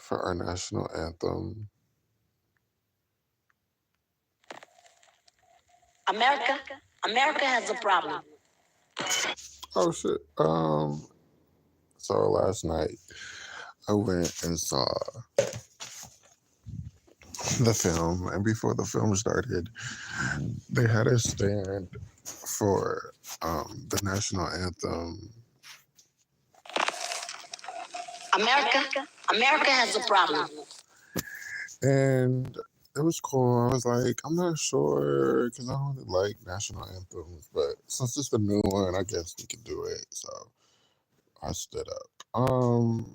for our national anthem. America, America has a problem. Oh shit. So last night I went and saw the film, and before the film started, they had a stand for the national anthem. America, America has a problem. And it was cool. I was like, I'm not sure because I don't really like national anthems, but since it's the new one, I guess we could do it. So I stood up.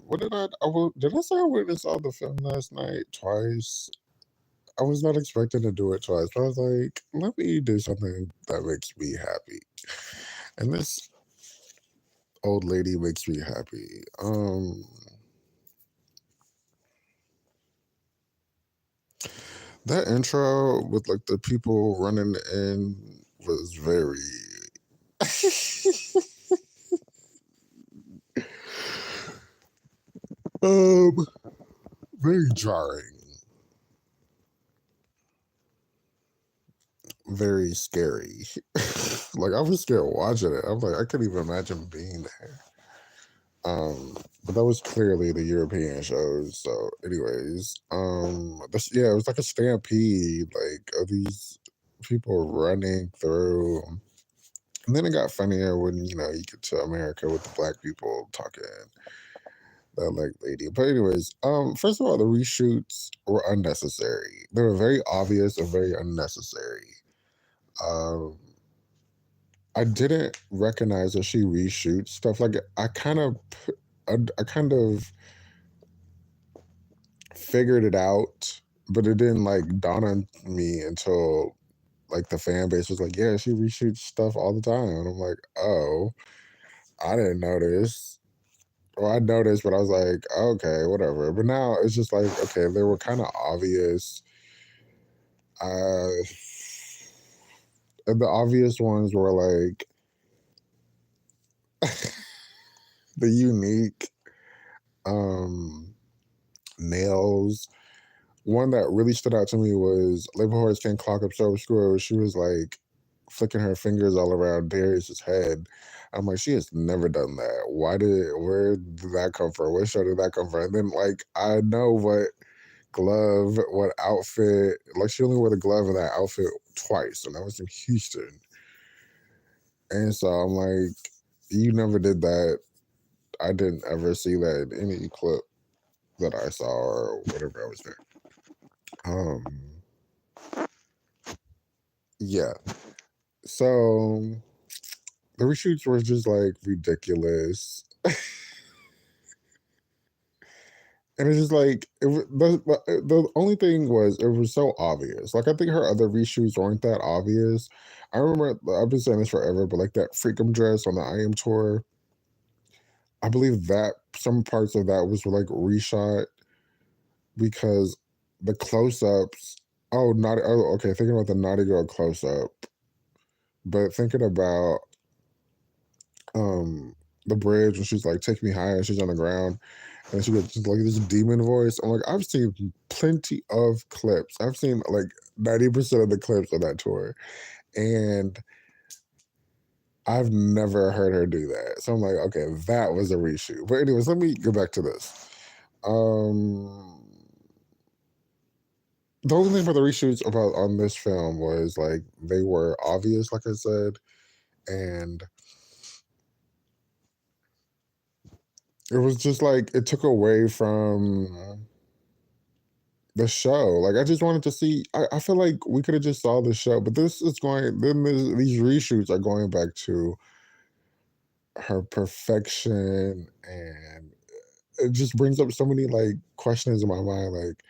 What did did I say I went and saw the film last night twice? I was not expecting to do it twice, but I was like, let me do something that makes me happy. And this old lady makes me happy. That intro with like the people running in was very very jarring. Very scary. Like I was scared watching it. I'm like, I couldn't even imagine being there. But that was clearly the European shows. So, anyways, it was like a stampede, like of these people running through. And then it got funnier when you get to America with the black people talking. That like lady. But anyways, first of all, the reshoots were unnecessary. They were very obvious and very unnecessary. Um, I didn't recognize that she reshoots stuff. Like I kind of figured it out, but it didn't like dawn on me until like the fan base was like, "Yeah, she reshoots stuff all the time." And I'm like, "Oh, I didn't notice." Well, I noticed, but I was like, "Okay, whatever." But now it's just like, okay, they were kind of obvious. And the obvious ones were like the unique nails. One that really stood out to me was Labor Horse Can't Clock Up Sober School. She was like flicking her fingers all around Darius's head. I'm like, she has never done that. Where did that come from? What show did that come from? And then like I know what outfit, like she only wore the glove in that outfit twice, and that was in Houston. And so I'm like, you never did that. I didn't ever see that in any clip that I saw or whatever I was there. Yeah. So the reshoots were just like ridiculous. And it's just like the only thing was it was so obvious. Like I think her other reshoots weren't that obvious. I remember I've been saying this forever, but like that Freakum dress on the I Am tour, I believe that some parts of that was like reshot because the close-ups. Okay. Thinking about the Naughty Girl close-up, but thinking about the bridge when she's like, "Take me higher," she's on the ground and she gets like this demon voice. I'm like, I've seen plenty of clips. I've seen like 90% of the clips of that tour, and I've never heard her do that. So I'm like, okay, that was a reshoot. But anyways, let me go back to this. The only thing about the reshoots on this film was like they were obvious, like I said, and it was just like it took away from the show. Like I just wanted to see. I feel like we could have just saw the show, but this is going. Then these reshoots are going back to her perfection, and it just brings up so many like questions in my mind. Like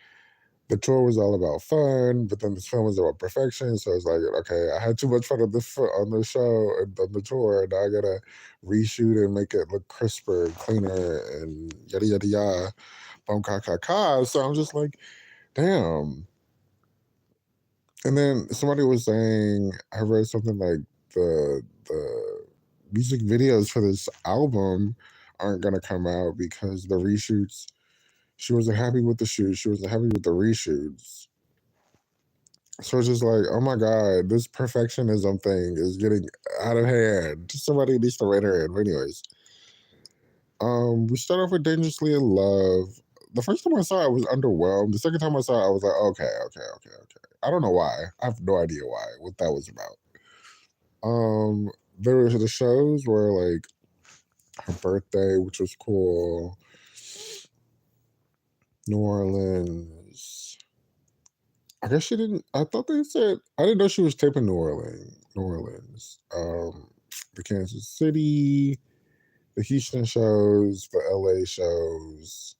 the tour was all about fun, but then this film was about perfection. So it's like, okay, I had too much fun on the show and on the tour. Now I gotta reshoot and make it look crisper and cleaner and yada yada yada, bum ka ka ka. So I'm just like, damn. And then somebody was saying, I read something like the music videos for this album aren't gonna come out because the reshoots She wasn't happy with the shoots. She wasn't happy with the reshoots. So it's just like, oh my God, this perfectionism thing is getting out of hand. Somebody needs to rein her in. But anyways, we start off with Dangerously in Love. The first time I saw it, I was underwhelmed. The second time I saw it, I was like, okay. I don't know why. I have no idea why, what that was about. There was the shows where like her birthday, which was cool. New Orleans. I guess she didn't. I thought they said I didn't know she was taping New Orleans. New Orleans. The Kansas City, the Houston shows, the LA shows,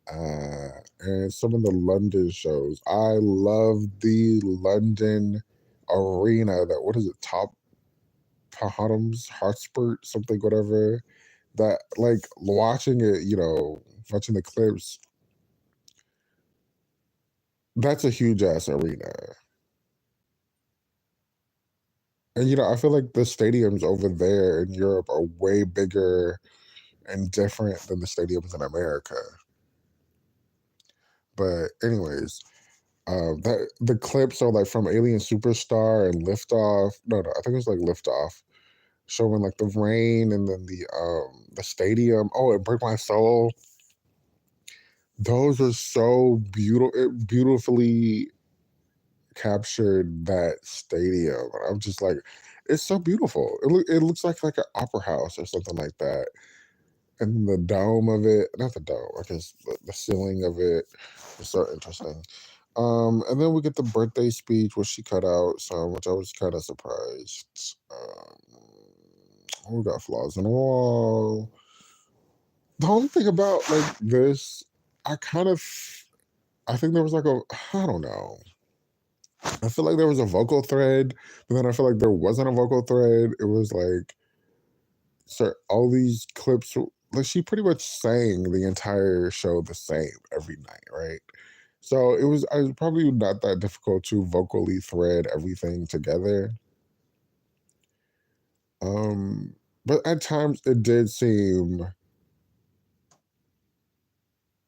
and some of the London shows. I love the London arena. That what is it? Top Hottoms, Hotspur, something, whatever. That like watching it, watching the clips. That's a huge ass arena. And I feel like the stadiums over there in Europe are way bigger and different than the stadiums in America. But anyways, that the clips are like from Alien Superstar and Liftoff. No, I think it was like Liftoff, showing like the rain and then the stadium. Oh, and Break My Soul. Those are so beautiful. It beautifully captured that stadium. I'm just like, it's so beautiful. It looks like an opera house or something like that. And the dome of it, not the dome, I guess the ceiling of it is so interesting. And then we get the birthday speech, which she cut out some, which I was kind of surprised. We got flaws in the wall. The only thing about like this, I I think there was like I don't know. I feel like there was a vocal thread, but then I feel like there wasn't a vocal thread. It was like, so all these clips, like she pretty much sang the entire show the same every night, right? So I was probably not that difficult to vocally thread everything together. But at times it did seem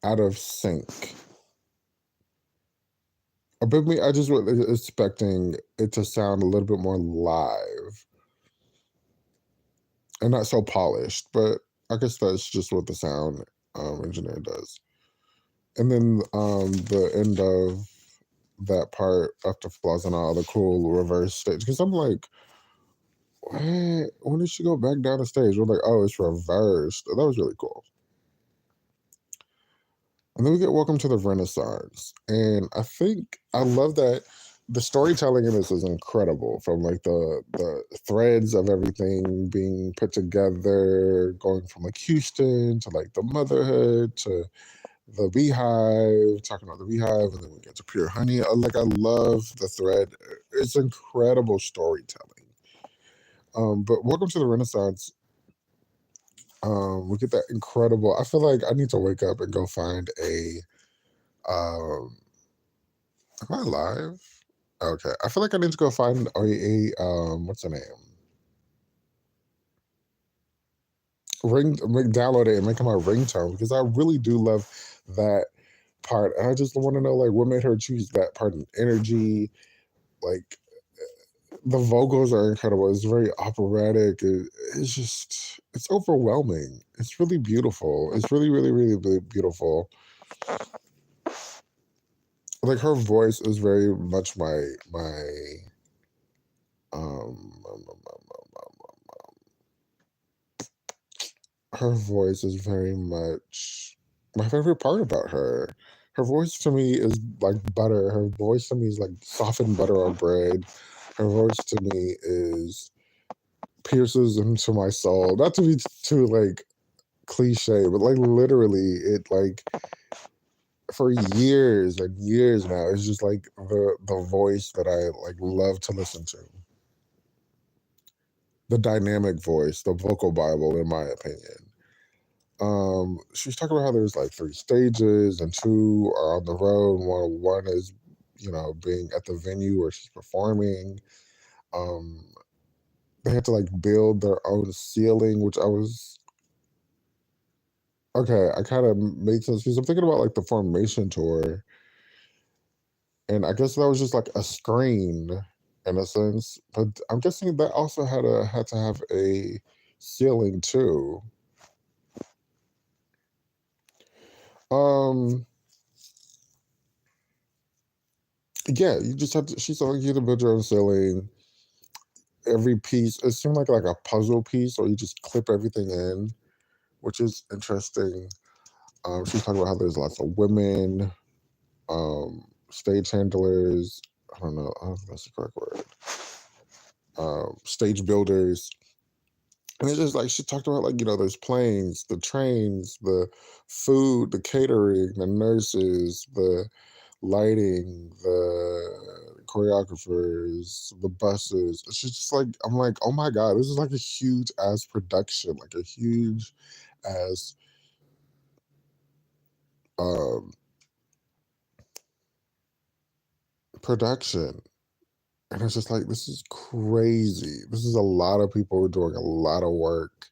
out of sync. A bit me, I just was expecting it to sound a little bit more live and not so polished, but I guess that's just what the sound engineer does. And then the end of that part after flaws and all the cool reverse stage, because I'm like, what? When did she go back down the stage? We're like, oh, it's reversed. That was really cool. And then we get Welcome to the Renaissance. And I think I love that the storytelling in this is incredible, from like the threads of everything being put together, going from like Houston to like the motherhood to the beehive, talking about the beehive, and then we get to pure honey. I love the thread. It's incredible storytelling. But Welcome to the Renaissance, we get that incredible. I feel like I need to wake up and go find a um am I live? Okay. I feel like I need to go find what's the name? Download it and make it my ringtone, because I really do love that part. And I just want to know like what made her choose that part and energy. Like the vocals are incredible. It's very operatic. It's just it's overwhelming. It's really beautiful. It's really, really, really, really beautiful. Like her voice is very much my um um, um, her voice is very much my favorite part about her. Her voice to me is like butter. Her voice to me is like softened butter on bread. Her voice to me is pierces into my soul. Not to be too like cliche, but like literally it like for years and years now, it's just like the voice that I like love to listen to. The dynamic voice, the vocal Bible, in my opinion. She's talking about how there's like three stages and two are on the road. One is, being at the venue where she's performing. Um, they had to like build their own ceiling, which I was Okay, I kind of made sense because I'm thinking about like the Formation tour, and I guess that was just like a screen in a sense. But I'm guessing that also had to have a ceiling too. Um, yeah, you just have to. She's like you to build your own ceiling. Every piece it seemed like a puzzle piece, or you just clip everything in, which is interesting. She's talking about how there's lots of women, stage handlers. I don't think that's the correct word. Stage builders. And it's just like she talked about, like, there's planes, the trains, the food, the catering, the nurses, the lighting, the choreographers, the buses. It's just like, I'm like, oh my God, this is like a huge ass production, like a huge ass um, production. And it's just like, this is crazy. This is a lot of people doing a lot of work.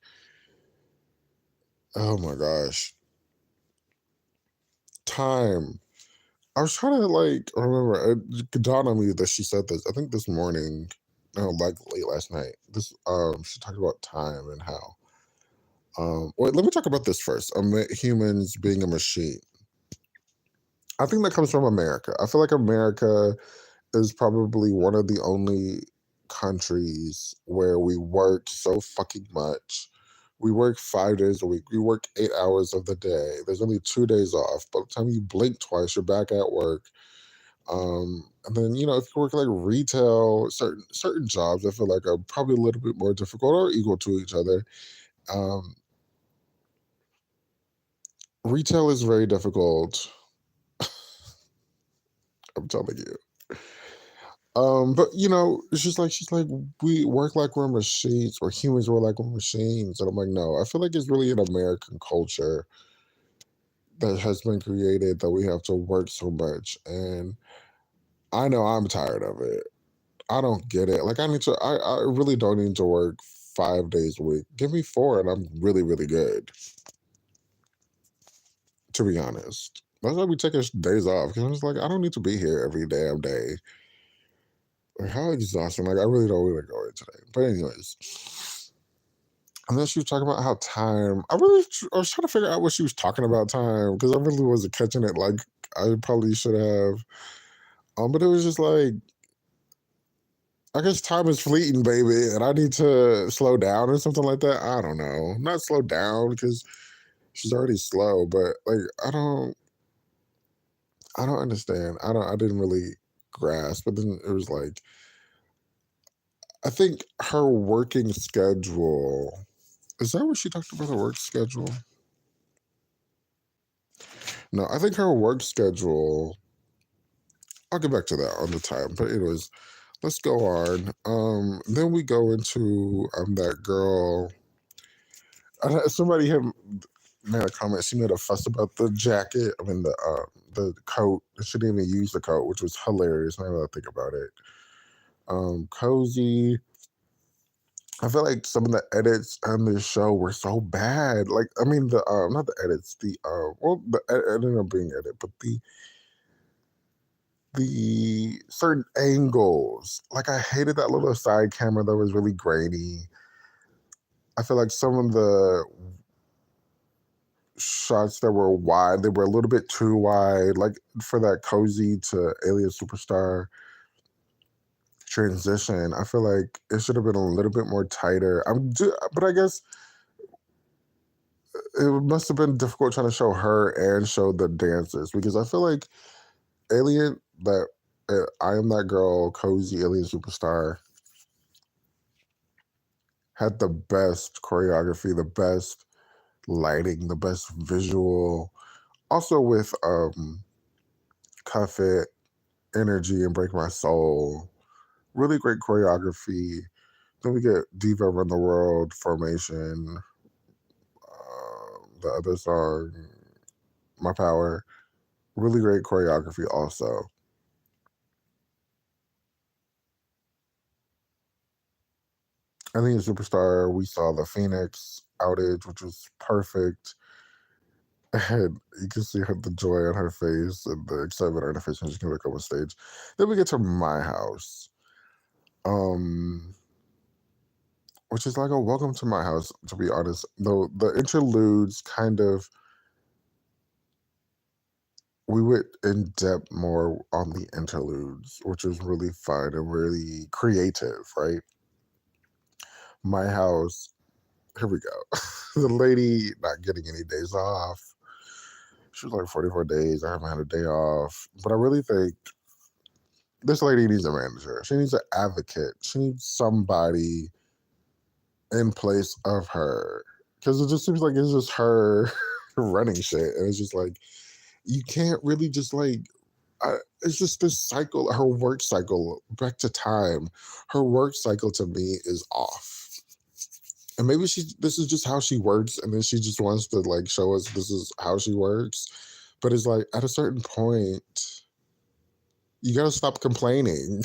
Oh my gosh. Time. I was trying to like remember. It dawned on me that she said this. I think this morning, no, like late last night. She talked about time and how. Wait, let me talk about this first. Humans being a machine. I think that comes from America. I feel like America is probably one of the only countries where we work so fucking much. We work 5 days a week. We work 8 hours of the day. There's only 2 days off. By the time you blink twice, you're back at work. And then if you work like retail, certain jobs, I feel like are probably a little bit more difficult or equal to each other. Um, Retail is very difficult. I'm telling you. But she's like we work like we're machines, or humans work like we're machines, and I'm like, no, I feel like it's really an American culture that has been created that we have to work so much, and I know I'm tired of it. I don't get it. Like I really don't need to work 5 days a week. Give me four and I'm really, really good, to be honest. That's why we take our days off. Because I'm just like, I don't need to be here every damn day. Like, how exhausting. Like I really don't want to go in today. But anyways. And then she was talking about how time. I was trying to figure out what she was talking about time because I really wasn't catching it like I probably should have. But it was just like, I guess time is fleeting, baby, and I need to slow down or something like that. I don't know. Not slow down because she's already slow, but like I don't understand. I didn't really grasp. But then it was like, I think her working schedule, is that what she talked about, her work schedule? No, I think her work schedule, I'll get back to that on the time. But anyways, let's go on. Then we go into that girl. Somebody had made a comment. She made a fuss about the jacket. I mean the coat. She didn't even use the coat, which was hilarious. Now that I think about it. Cozy. I feel like some of the edits on this show were so bad. Like, I mean, the not the edits, ended up being edit, but the certain angles. Like, I hated that little side camera that was really grainy. I feel like some of the shots that were wide, they were a little bit too wide. Like for that cozy to alien superstar transition, I feel like it should have been a little bit more tighter. But I guess it must have been difficult trying to show her and show the dancers because I feel like Alien that I am that girl, cozy alien superstar had the best choreography, the best lighting, the best visual. Also with Cuff It, Energy, and Break My Soul. Really great choreography. Then we get Diva Run the World, Formation, the other song, My Power. Really great choreography also. I think in Superstar, we saw the Phoenix outage, which was perfect. And you can see the joy on her face and the excitement on her face when she came back up on stage. Then we get to My House, um, which is like a welcome to my house, to be honest. Though the interludes kind of, we went in depth more on the interludes, which was really fun and really creative, right? My House, here we go. The lady not getting any days off. She was like 44 days. I haven't had a day off. But I really think this lady needs a manager. She needs an advocate. She needs somebody in place of her. Because it just seems like it's just her running shit. And it's just like, you can't really just like, it's just this cycle, her work cycle, back to time. Her work cycle to me is off. And maybe this is just how she works, and then she just wants to like show us this is how she works. But it's like at a certain point, you gotta stop complaining.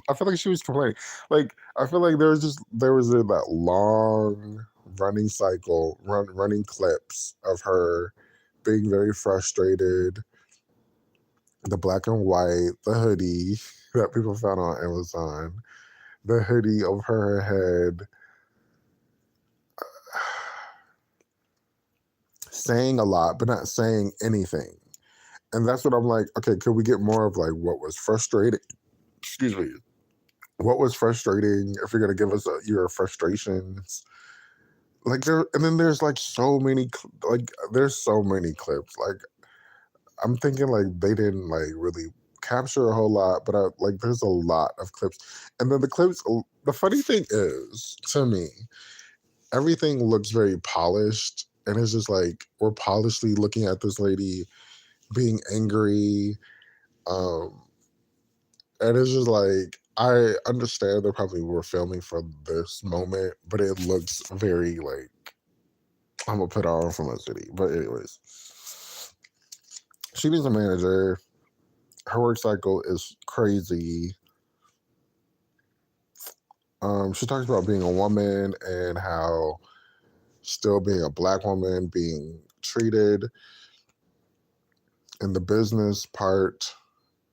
I feel like she was complaining. Like I feel like that long running cycle, running clips of her being very frustrated. The black and white, the hoodie that people found on Amazon, the hoodie over her head, saying a lot but not saying anything. And that's what I'm like, okay, could we get more of like what was frustrating? Excuse me. What was frustrating? If you're gonna give us your frustrations, like there, and then there's like there's so many clips. Like I'm thinking like they didn't like really capture a whole lot, but like there's a lot of clips. And then the clips. The funny thing is, to me, everything looks very polished, and it's just like we're polishedly looking at this lady being angry. Um, and it's just like I understand they probably were filming for this moment, but it looks very like I'm gonna put on from a city. But anyways, she needs a manager. Her work cycle is crazy. She talks about being a woman and how still being a black woman being treated in the business part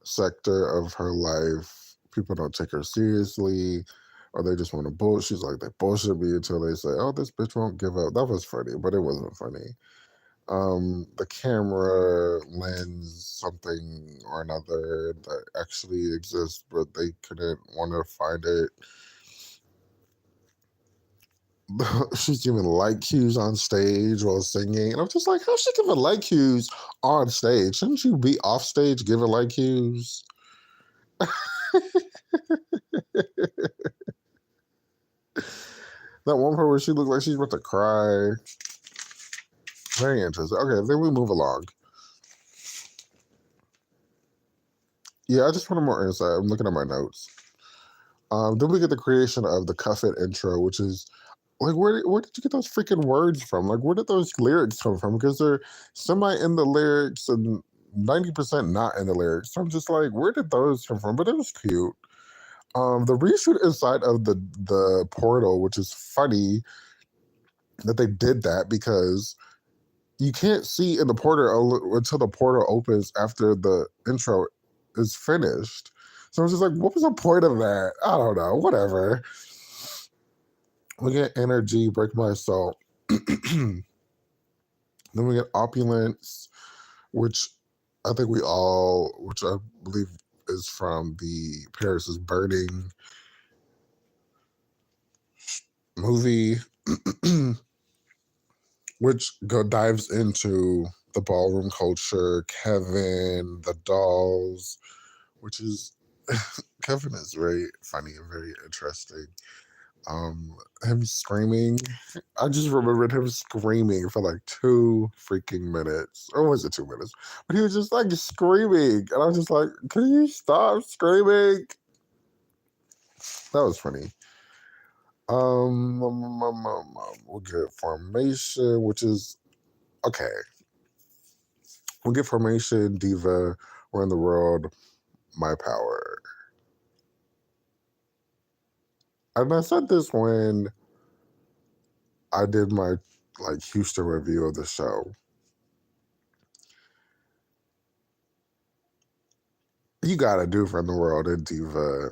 sector of her life. People don't take her seriously, or they just want to bullshit. She's like, they bullshit me until they say, "Oh, this bitch won't give up." That was funny, but it wasn't funny. The camera lens, something or another that actually exists, but they couldn't want to find it. She's giving light cues on stage while singing, and I'm just like, how's she giving light cues on stage? Shouldn't you be off stage giving light cues? That one part where she looked like she's about to cry. Very interesting. Okay, then we move along. Yeah, I just wanted more insight. I'm looking at my notes. Then we get the creation of the Cuff It intro, which is like, where did you get those freaking words from? Like, where did those lyrics come from? Because they're semi in the lyrics and 90% not in the lyrics. So I'm just like, where did those come from? But it was cute. The reshoot inside of the portal, which is funny that they did that because you can't see in the portal until the portal opens after the intro is finished. So I was just like, what was the point of that? I don't know. Whatever. We get energy, break my soul. Then we get opulence, which I think which I believe is from the Paris is Burning movie, which dives into the ballroom culture, Kevin, the dolls, which is Kevin is very funny and very interesting. Him screaming, I just remembered him screaming for like 2 freaking minutes, or was it 2 minutes? But he was just like screaming, and I was just like, "Can you stop screaming?" That was funny. We'll get formation, which is okay. We'll get formation, diva. We're in the world. My power. And I said this when I did my like Houston review of the show. you gotta do Run the World and Diva,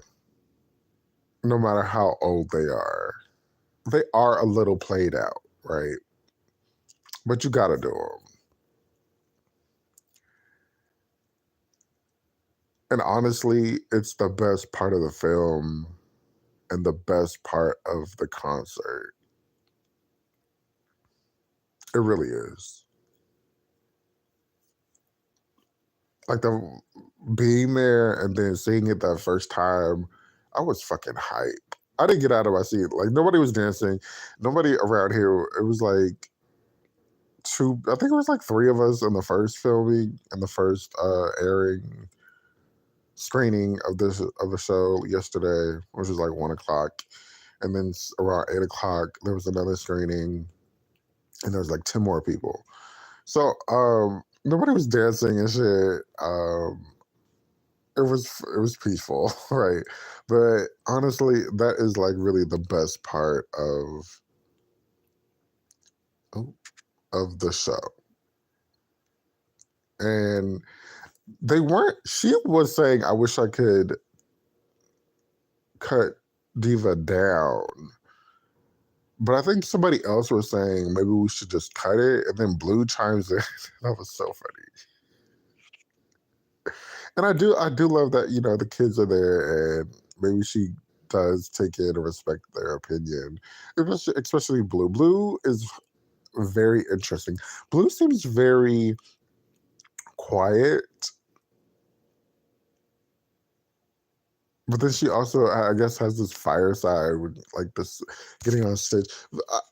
no matter how old they are. They are a little played out, right? But you gotta do them. And honestly, it's the best part of the film and the best part of the concert. It really is. Like the being there and then seeing it that first time, I was fucking hype. I didn't get out of my seat. Like nobody was dancing. Nobody around here. It was like two. I think it was like three of us in the first filming and the first airing screening of the show yesterday, which was like 1 o'clock, and then around 8 o'clock there was another screening, and there was like 10 more people. So nobody was dancing and shit. It was peaceful, right? But honestly, that is like really the best part of the show. And they weren't. She was saying, "I wish I could cut Diva down." But I think somebody else was saying maybe we should just cut it, and then Blue chimes in. That was so funny. And I do love that, the kids are there and maybe she does take in and respect their opinion. Especially Blue. Blue is very interesting. Blue seems very quiet, but then she also, I guess, has this fire side with like this getting on stage.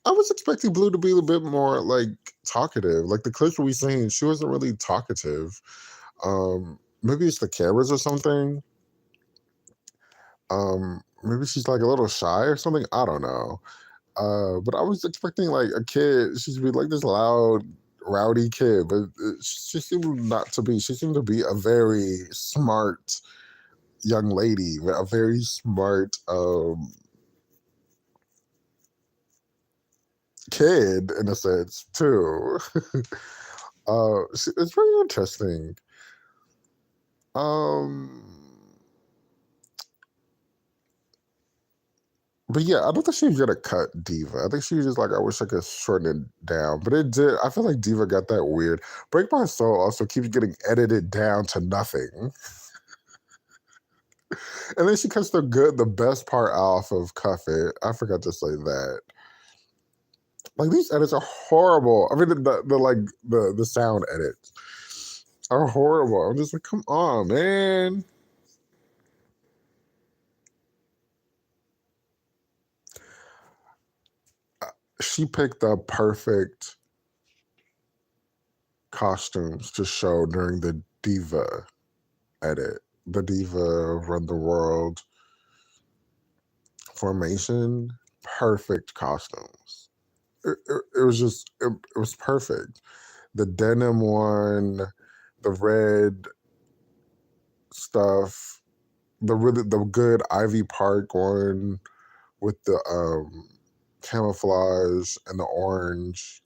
I was expecting Blue to be a bit more like talkative. Like the clips we seen, she wasn't really talkative. Maybe it's the cameras or something. Maybe she's like a little shy or something. I don't know. But I was expecting like a kid. She'd be like this loud, rowdy kid, but she seemed not to be. She seemed to be a very smart young lady, a very smart kid in a sense too. It's very interesting. But yeah, I don't think she was gonna cut Diva. I think she was just like, I wish I could shorten it down. But it did. I feel like Diva got that weird. Break My Soul also keeps getting edited down to nothing. And then she cuts the best part off of Cuff It. I forgot to say that. Like these edits are horrible. I mean, the sound edits are horrible. I'm just like, come on, man. She picked the perfect costumes to show during the Diva edit, the Diva Run the World formation. Perfect costumes. It was just, it was perfect. The denim one, the red stuff, the good Ivy Park one with the camouflage and the orange.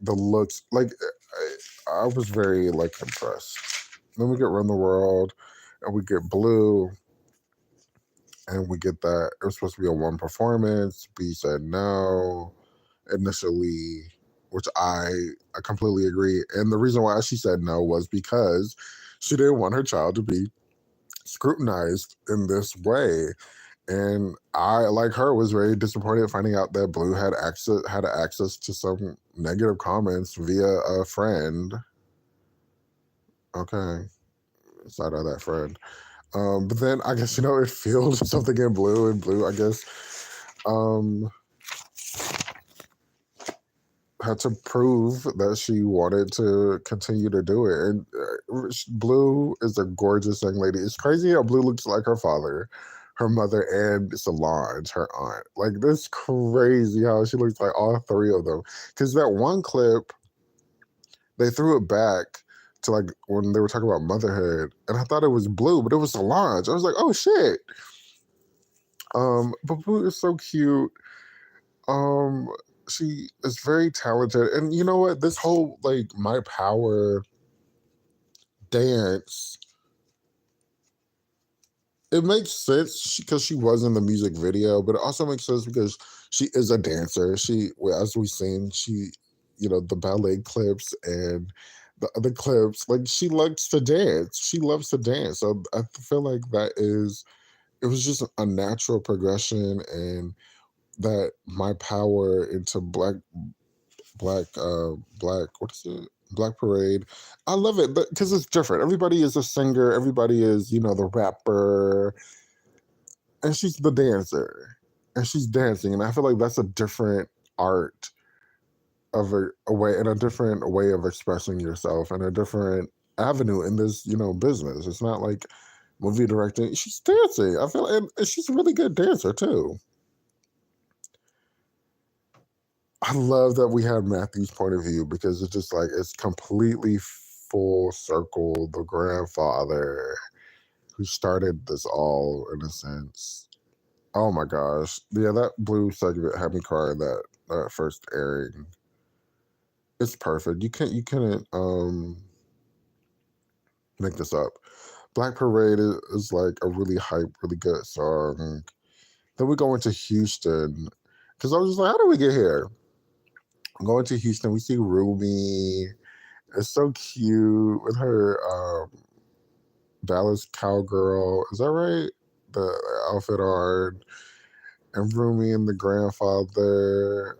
The looks, like I was very like impressed. Then we get Run the World, and we get Blue, and we get that it was supposed to be a one performance. B said no initially, which I completely agree. And the reason why she said no was because she didn't want her child to be scrutinized in this way. And I, like her, was very disappointed finding out that Blue had access to some negative comments via a friend. Okay, shout out that friend. But then I guess it fueled something in Blue, and Blue, I guess, had to prove that she wanted to continue to do it. And Blue is a gorgeous young lady. It's crazy how Blue looks like her father, her mother, and Solange, her aunt. Like, that's crazy how she looks like all three of them. Because that one clip, they threw it back to like when they were talking about motherhood, and I thought it was Blue, but it was Solange. I was like, oh shit. But Blue is so cute. she is very talented. And you know what? This whole like My Power dance, it makes sense because she was in the music video, but it also makes sense because she is a dancer. She, well, as we've seen, she, the ballet clips and the other clips, like she likes to dance. She loves to dance. So I feel like it was just a natural progression, and that My Power into what is it? Black Parade. I love it because it's different. Everybody is a singer. Everybody is, the rapper, and she's the dancer, and she's dancing. And I feel like that's a different art of a way, and a different way of expressing yourself, and a different avenue in this, business. It's not like movie directing. She's dancing. I feel, and she's a really good dancer too. I love that we had Matthew's point of view because it's just like it's completely full circle. The grandfather who started this all in a sense. Oh my gosh. Yeah, that blue segment had me crying that first airing. It's perfect. You couldn't make this up. Black Parade is like a really hype, really good song. Then we go into Houston. Because I was just like, how did we get here? Going to Houston, we see Ruby. It's so cute with her Dallas cowgirl. Is that right? The outfit art, and Rumi and the grandfather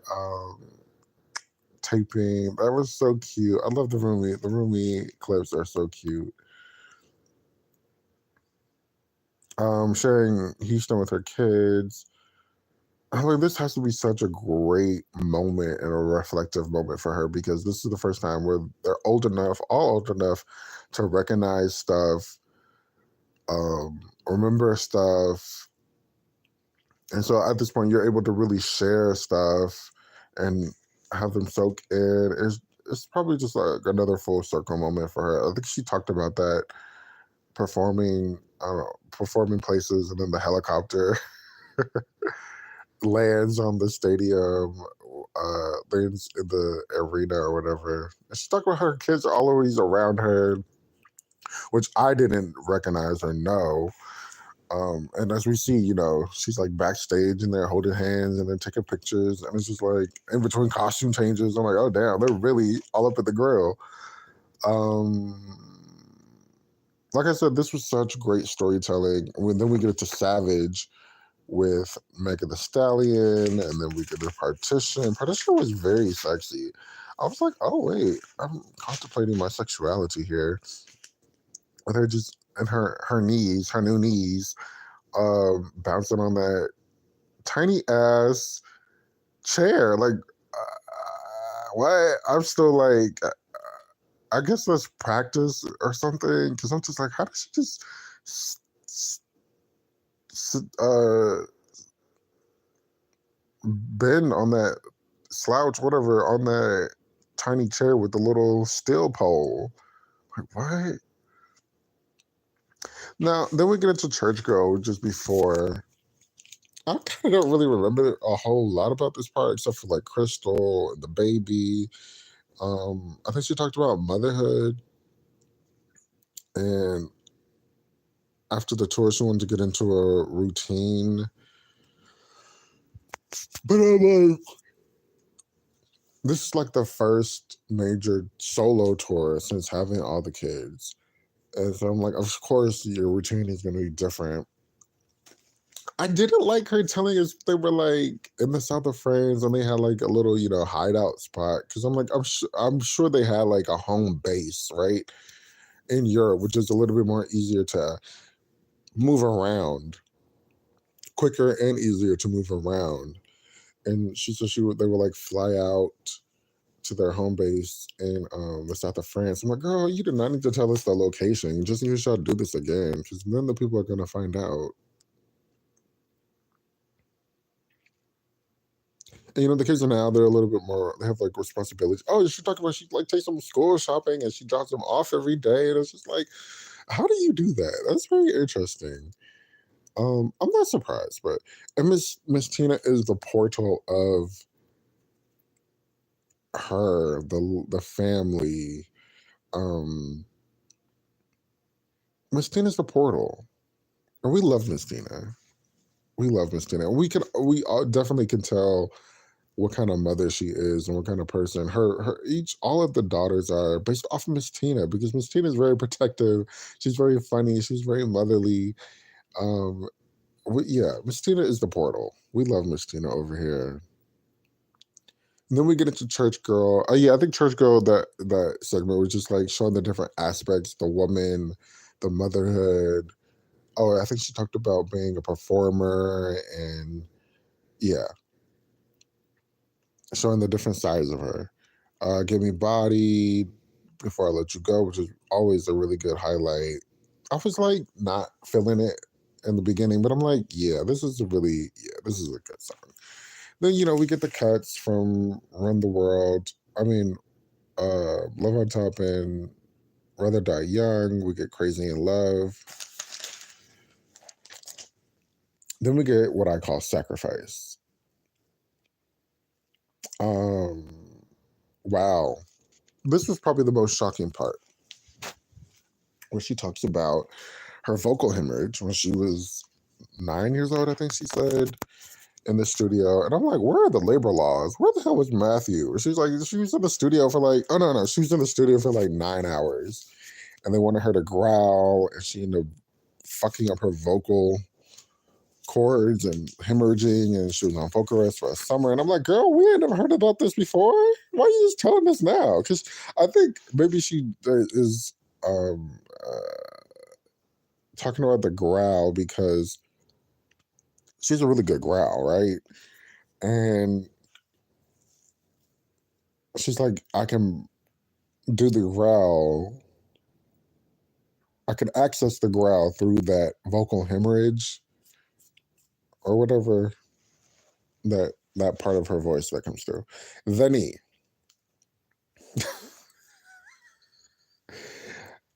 taping. That was so cute. I love the Rumi. The Rumi clips are so cute. Sharing Houston with her kids. I'm like, this has to be such a great moment and a reflective moment for her because this is the first time where they're all old enough to recognize stuff, remember stuff. And so at this point, you're able to really share stuff and have them soak in. It's probably just like another full circle moment for her. I think she talked about that performing, I don't know, performing places, and then the helicopter lands on the stadium, lands in the arena or whatever. And she talked about her kids are always around her, which I didn't recognize or know. And as we see, she's like backstage and they're holding hands and they're taking pictures. And it's just like in between costume changes, I'm like, oh, damn, they're really all up at the grill. Like I said, this was such great storytelling. Then we get to Savage with Megan Thee Stallion, and then we get to Partition. Partition was very sexy. I was like, oh, wait, I'm contemplating my sexuality here. With her just, and her knees, her new knees, bouncing on that tiny ass chair. Like, what? I'm still like, I guess let's practice or something. Because I'm just like, how does she just bend on that slouch, whatever, on that tiny chair with the little steel pole? Like, what? Now, then we get into Church Girl just before. I kind of don't really remember a whole lot about this part except for like Crystal and the baby. I think she talked about motherhood, and after the tour, she wanted to get into a routine. But I'm like, this is like the first major solo tour since having all the kids. And so I'm like, of course, your routine is going to be different. I didn't like her telling us they were like in the south of France and they had like a little, hideout spot. Because I'm like, I'm sure they had like a home base, right, in Europe, which is a little bit more easier to move around, quicker and easier to move around. And she said they would like fly out to their home base in the south of France. I'm like, girl, you do not need to tell us the location. Just in case y'all do this again, because then the people are gonna find out. And the kids are now they're a little bit more. They have like responsibilities. Oh, she talked about she like takes them school shopping and she drops them off every day. And it's just like, how do you do that? That's very interesting. I'm not surprised, but and Miss Tina is the portal of her, the family. Um, Miss Tina's the portal, and we love Miss Tina. We love Miss Tina. We all definitely can tell what kind of mother she is and what kind of person all of the daughters are based off of Miss Tina, because Miss Tina is very protective. She's very funny. She's very motherly. Um, yeah, Miss Tina is the portal. We love Miss Tina over here. And then we get into Church Girl. Oh yeah, I think Church Girl, that segment was just like showing the different aspects, the woman, the motherhood. Oh, I think she talked about being a performer and yeah, showing the different sides of her. Give Me Body, Before I Let You Go, which is always a really good highlight. I was like not feeling it in the beginning, but I'm like, yeah, this is a good song. Then, we get the cuts from Run the World. I mean, Love on Top and Rather Die Young. We get Crazy in Love. Then we get what I call Sacrifice. Um, wow. This was probably the most shocking part, where she talks about her vocal hemorrhage when she was 9 years old, I think she said, in the studio. And I'm like, where are the labor laws? Where the hell was Matthew? She's like, she was in the studio for like, oh no, she was in the studio for like 9 hours. And they wanted her to growl, and she ended up fucking up her vocal cords and hemorrhaging, and she was on vocal rest for a summer. And I'm like, girl, we ain't never heard about this before. Why are you just telling us now? Because I think maybe she is talking about the growl because she's a really good growl, right? And she's like, I can do the growl. I can access the growl through that vocal hemorrhage or whatever that part of her voice that comes through. The knee.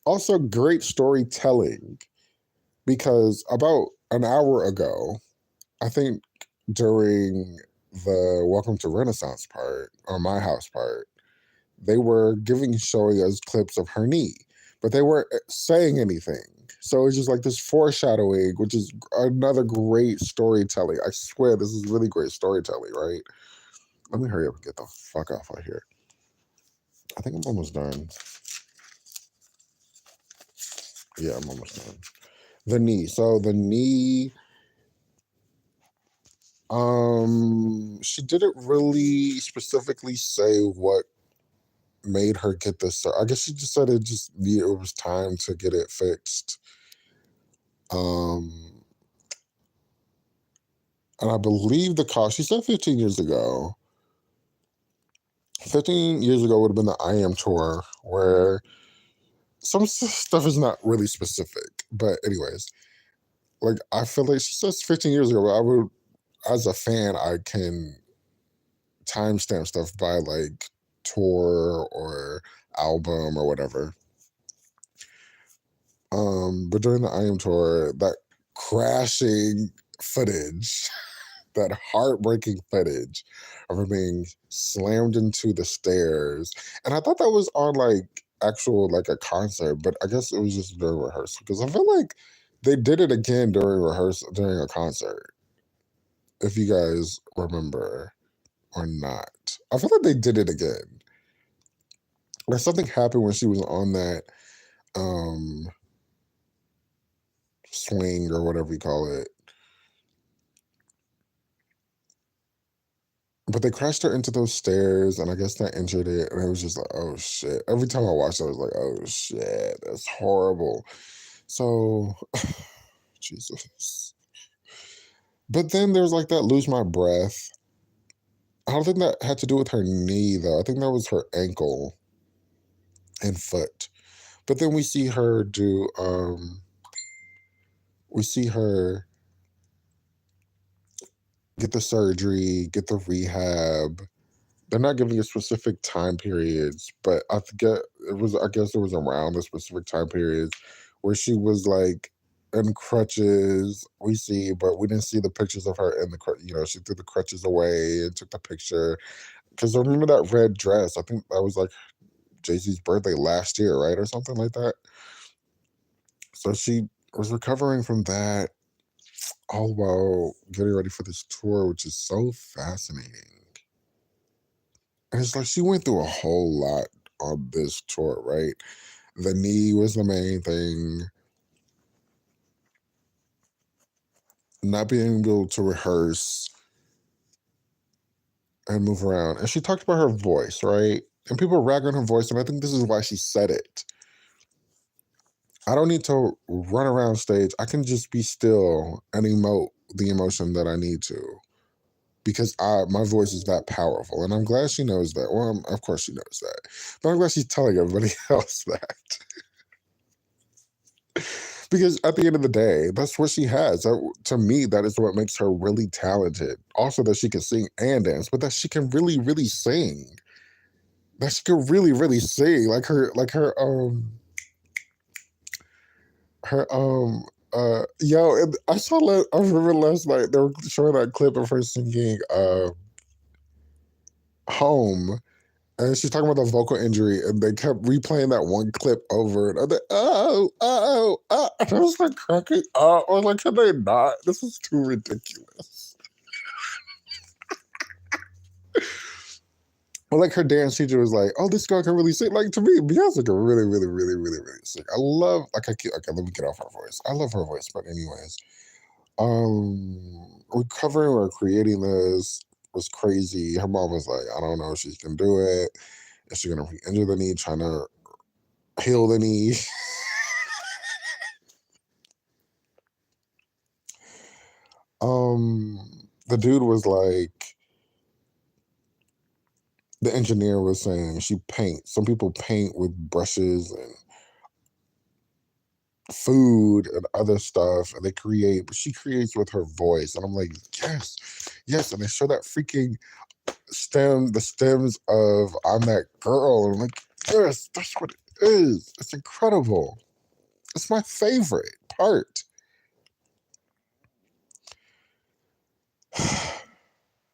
Also, great storytelling, because about an hour ago, I think during the Welcome to Renaissance part or My House part, they were showing us clips of her knee, but they weren't saying anything. So it's just like this foreshadowing, which is another great storytelling. I swear this is really great storytelling, right? Let me hurry up and get the fuck off out here. I think I'm almost done. Yeah, I'm almost done. The knee. So the knee, she didn't really specifically say what made her get this. I guess she just said it was time to get it fixed. Um, and I believe the cost, she said 15 years ago. 15 years ago would have been the I Am tour, where some stuff is not really specific. But anyways, like I feel like she says 15 years ago, but I would, as a fan, I can timestamp stuff by like tour or album or whatever. But during the I Am tour, that crashing footage, that heartbreaking footage of her being slammed into the stairs, and I thought that was on like actual like a concert, but I guess it was just during rehearsal, because I feel like they did it again during rehearsal during a concert. If you guys remember or not, I feel like they did it again. Like something happened when she was on that um swing or whatever you call it. But they crashed her into those stairs, and I guess that injured it. And it was just like, oh shit. Every time I watched it, I was like, oh shit, that's horrible. So, Jesus. But then there's like that Lose My Breath. I don't think that had to do with her knee, though. I think that was her ankle and foot. But then we see her get the surgery, get the rehab. They're not giving you specific time periods, but I forget it was. I guess it was around the specific time periods where she was like in crutches. We see, but we didn't see the pictures of her in the. She threw the crutches away and took the picture. Because remember that red dress? I think that was like Jay-Z's birthday last year, right? Or something like that. So she was recovering from that all while getting ready for this tour, which is so fascinating. And it's like she went through a whole lot on this tour, right? The knee was the main thing. Not being able to rehearse and move around. And she talked about her voice, right? And people rag on her voice, and I think this is why she said it. I don't need to run around stage. I can just be still and emote the emotion that I need to because my voice is that powerful. And I'm glad she knows that. Well, of course she knows that. But I'm glad she's telling everybody else that. Because at the end of the day, that's what she has. To me, that is what makes her really talented. Also, that she can sing and dance, but that she can really, really sing. That she can really, really sing. And I remember last night they were showing that clip of her singing Home, and she's talking about the vocal injury, and they kept replaying that one clip over and over. And I was like cracking up. I was like, can they not? This is too ridiculous. But like her dance teacher was like, "Oh, this girl can really sing." Like to me, Beyonce can really, really, really, really, really sing. I love okay, let me get off her voice. I love her voice, but anyways, recovering or creating this was crazy. Her mom was like, "I don't know if she can do it. Is she gonna re-injure the knee? Trying to heal the knee." The dude was like, the engineer was saying she paints. Some people paint with brushes and food and other stuff, and they create, but she creates with her voice. And I'm like, yes, yes. And they show that freaking the stems of I'm that girl. And I'm like, yes, that's what it is. It's incredible. It's my favorite part.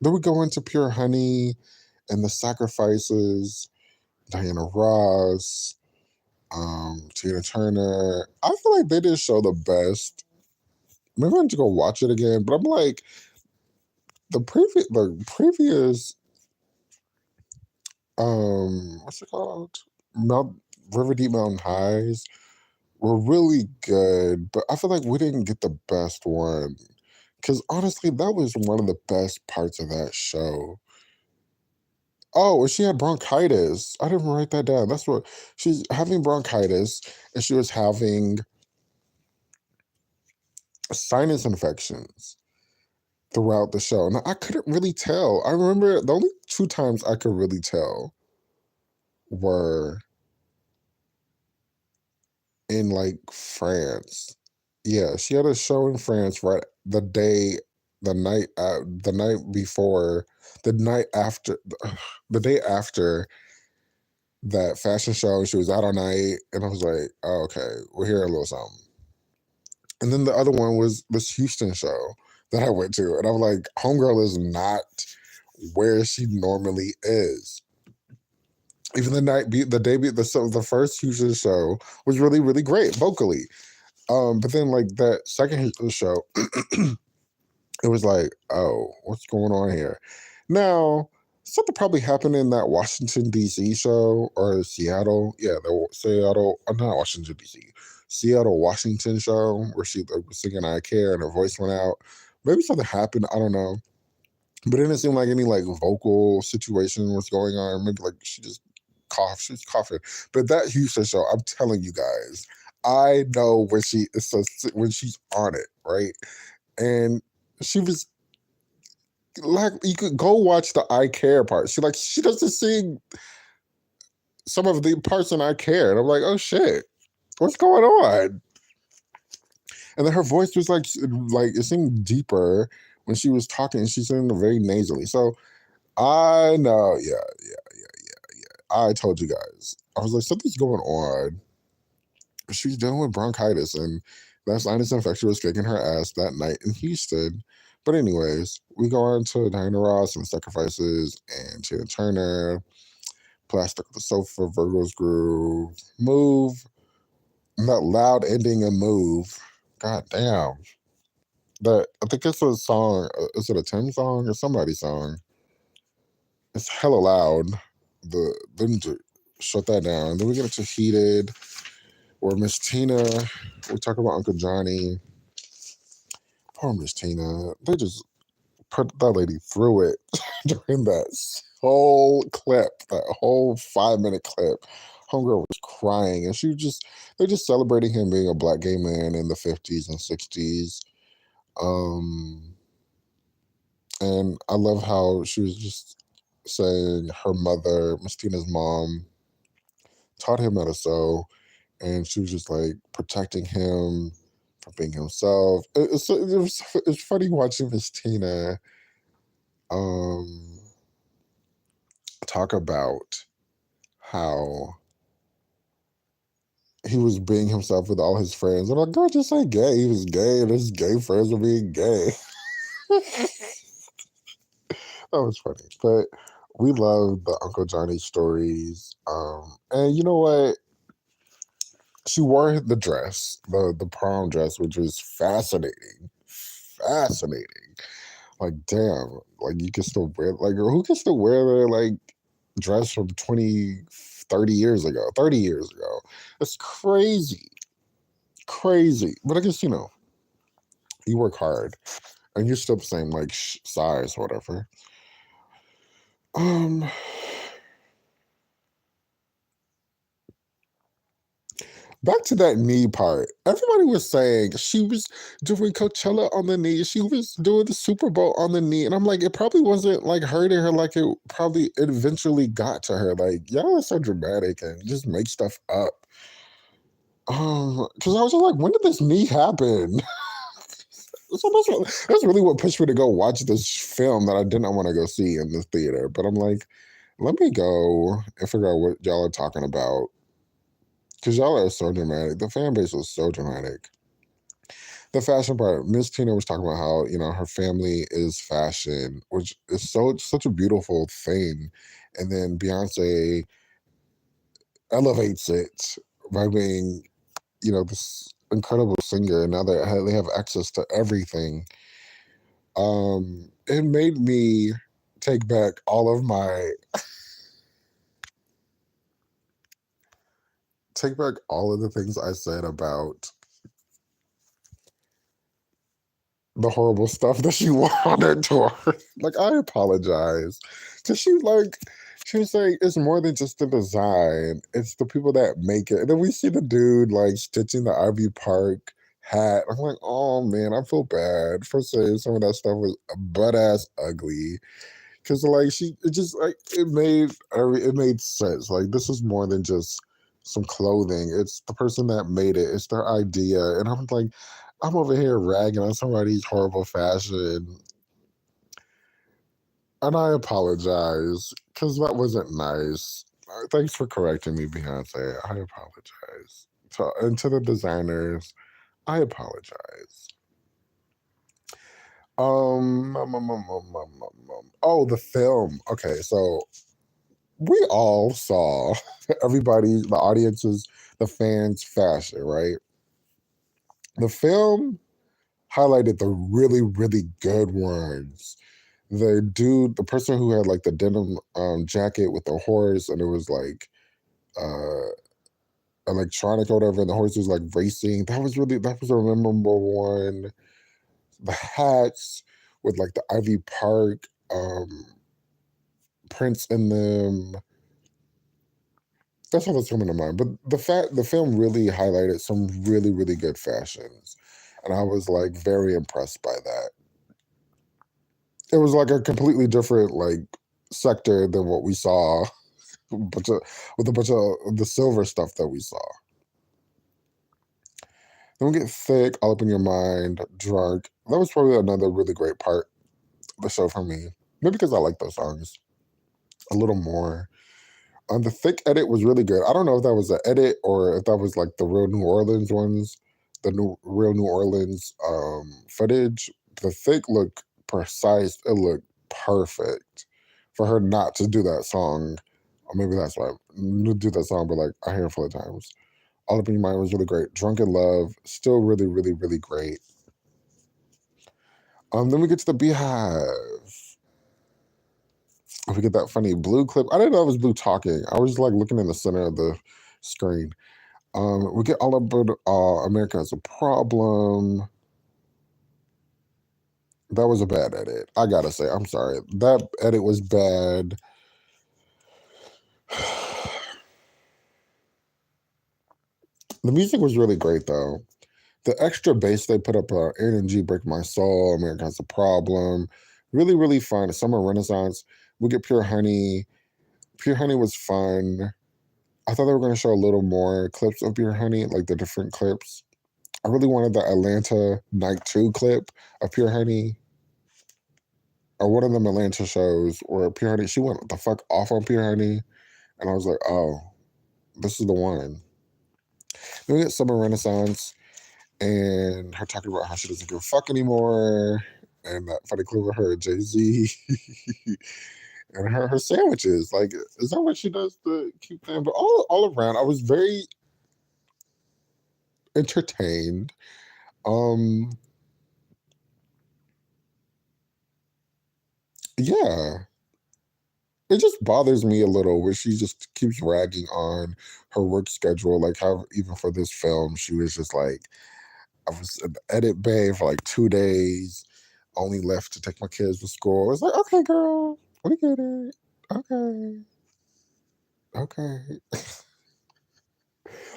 Then we go into Pure Honey and the sacrifices, Diana Ross, Tina Turner. I feel like they didn't show the best. Maybe I need to go watch it again, but I'm like, the previous what's it called? Mount River Deep Mountain Highs were really good, but I feel like we didn't get the best one. Cause honestly, that was one of the best parts of that show. Oh, and she had bronchitis. I didn't write that down. That's what she's having bronchitis, and she was having sinus infections throughout the show. Now I couldn't really tell. I remember the only two times I could really tell were in like France. Yeah, she had a show in France right the night before, the night after, the day after that fashion show. She was out all night, and I was like, oh, okay, we'll hear a little something. And then the other one was this Houston show that I went to, and I'm like, homegirl is not where she normally is. Even the first Houston show was really, really great vocally. But then like that second show, it was like, oh, what's going on here? Now, something probably happened in that Washington D.C. show or Seattle. Yeah, the Seattle, not Washington D.C. Seattle, Washington show where she was singing "I Care" and her voice went out. Maybe something happened. I don't know. But it didn't seem like any like vocal situation was going on. Maybe like she just coughed. She was coughing. But that Houston show, I'm telling you guys, I know when when she's on it, right? And she was like, you could go watch the "I Care" part. She doesn't sing some of the parts in "I Care," and I'm like, oh shit, what's going on? And then her voice was like it seemed deeper when she was talking. She sounded very nasally. So I know, yeah. I told you guys. I was like, something's going on. She's dealing with bronchitis, and that sinus infection was kicking her ass that night in Houston. But anyways, we go on to Diana Ross and Sacrifices and Tina Turner, Plastic the Sofa, Virgo's Groove, Move, that loud ending and Move. God damn. I think it's a song. Is it a Tim song or somebody's song? It's hella loud. They need to shut that down. Then we get into Heated, or Miss Tina. We talk about Uncle Johnny. Poor Miss Tina. They just put that lady through it during that whole clip, that whole 5-minute clip. Homegirl was crying, and they're just celebrating him being a black gay man in the 50s and 60s. And I love how she was just saying her mother, Miss Tina's mom, taught him how to sew, and she was just like protecting him from being himself. It's funny watching Miss Tina um, talk about how he was being himself with all his friends. And I'm like, girl, just say gay. He was gay, and his gay friends were being gay. That was funny. But we love the Uncle Johnny stories. And you know what? She wore the dress, the prom dress, which was fascinating. Fascinating. Like, damn, like you can still wear, like, who can still wear their like dress from 20, 30 years ago, 30 years ago? It's crazy. Crazy. But I guess, you work hard and you're still the same like size, whatever. Um, Back to that knee part. Everybody was saying she was doing Coachella on the knee. She was doing the Super Bowl on the knee. And I'm like, it probably wasn't like hurting her like it probably eventually got to her. Like, y'all are so dramatic and just make stuff up. Because I was just like, when did this knee happen? So that's really what pushed me to go watch this film that I did not want to go see in the theater. But I'm like, let me go and figure out what y'all are talking about. Because y'all are so dramatic. The fan base was so dramatic. The fashion part, Miss Tina was talking about how, her family is fashion, which is such a beautiful thing. And then Beyonce elevates it by being, this incredible singer. And now they have access to everything. It made me take back all of my take back all of the things I said about the horrible stuff that she wanted to her. Like, I apologize. Cause she was like, it's more than just the design. It's the people that make it. And then we see the dude like stitching the Ivy Park hat. I'm like, oh man, I feel bad for saying some of that stuff was butt ass ugly. Cause like it just like it made sense. Like, this is more than just some clothing. It's the person that made it. It's their idea. And I'm like, I'm over here ragging on somebody's horrible fashion. And I apologize because that wasn't nice. Thanks for correcting me, Beyonce. I apologize. And to the designers, I apologize. Oh, the film. Okay, so we all saw everybody, the audiences, the fans' fashion, right? The film highlighted the really, really good ones. The person who had like the denim jacket with the horse, and it was like uh electronic or whatever, and the horse was like racing. That was a memorable one. The hats with like the Ivy Park prints in them. That's all that's coming to mind. But the film really highlighted some really, really good fashions. And I was like very impressed by that. It was like a completely different like sector than what we saw with a bunch of the silver stuff that we saw. Then we get Thick, All Up in Your Mind, Drunk. That was probably another really great part of the show for me. Maybe because I like those songs a little more. The Thick edit was really good. I don't know if that was an edit or if that was like the real New Orleans ones, real New Orleans footage. The Thick looked precise. It looked perfect for her not to do that song. Or maybe that's why do that song, but like a handful of times. All Up in Your Mind was really great. Drunk in Love, still really, really, really great. Then we get to the Beehive. We get that funny Blue clip. I didn't know it was Blue talking. I was like looking in the center of the screen. We get All About America Has a Problem. That was a bad edit. I gotta say, I'm sorry. That edit was bad. The music was really great though. The extra bass they put up, Energy, Break My Soul, America Has a Problem. Really, really fun. Summer Renaissance. We get Pure Honey. Pure Honey was fun. I thought they were going to show a little more clips of Pure Honey, like the different clips. I really wanted the Atlanta Night 2 clip of Pure Honey. Or one of them Atlanta shows where Pure Honey, she went the fuck off on Pure Honey. And I was like, oh, this is the one. Then we get Summer Renaissance and her talking about how she doesn't give a fuck anymore. And that funny clip of her, Jay-Z. And her sandwiches. Like, is that what she does to keep them? But all around, I was very entertained. Yeah. It just bothers me a little where she just keeps ragging on her work schedule. Like how even for this film, she was just like, I was in the edit bay for like 2 days, only left to take my kids to school. I was like, okay, girl, we get it. Okay. Okay.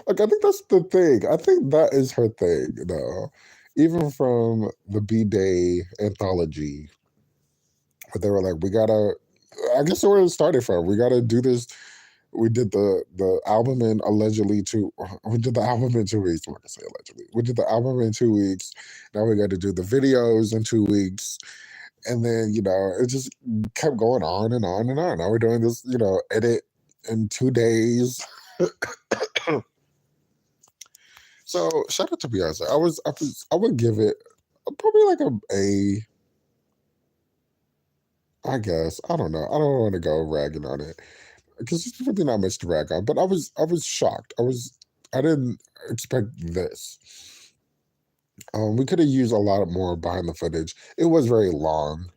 Like I think that's the thing. I think that is her thing, Even from the B-Day anthology, where they were like, we gotta I guess where it started from. We gotta do this. We did the album in we did the album in 2 weeks. I'm not gonna say allegedly. We did the album in 2 weeks. Now we got to do the videos in 2 weeks. And then, it just kept going on and on and on. Now we're doing this, edit in 2 days. So shout out to Beyonce. I would give it probably like a I guess. I don't know. I don't want to go ragging on it because there's really not much to rag on. But I was shocked. I didn't expect this. We could have used a lot more behind the footage. It was very long,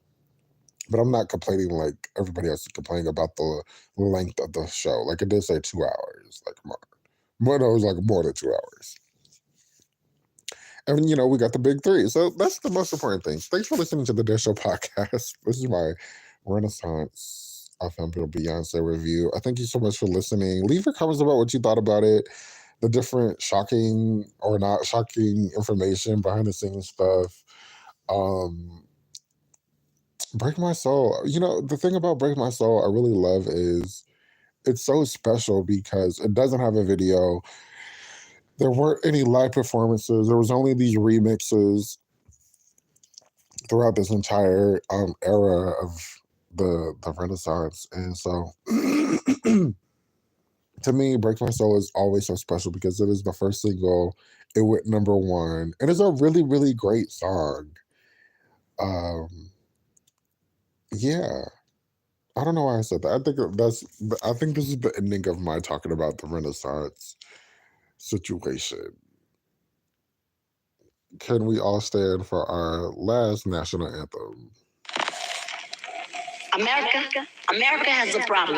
but I'm not complaining like everybody else is complaining about the length of the show. Like it did say 2 hours. Like more, no, it was like more than 2 hours. And we got the big three. So that's the most important thing. Thanks for listening to the Dish Show podcast. This is my Renaissance FM Beyonce review. I thank you so much for listening. Leave your comments about what you thought about it, the different shocking or not shocking information, behind the scenes stuff. Break My Soul. The thing about Break My Soul I really love is it's so special because it doesn't have a video. There weren't any live performances. There was only these remixes throughout this entire era of the Renaissance. And so to me, Break My Soul is always so special because it is the first single. It went #1. And it's a really, really great song. Yeah. I don't know why I said that. I think this is the ending of my talking about the Renaissance situation. Can we all stand for our last national anthem? America has a problem.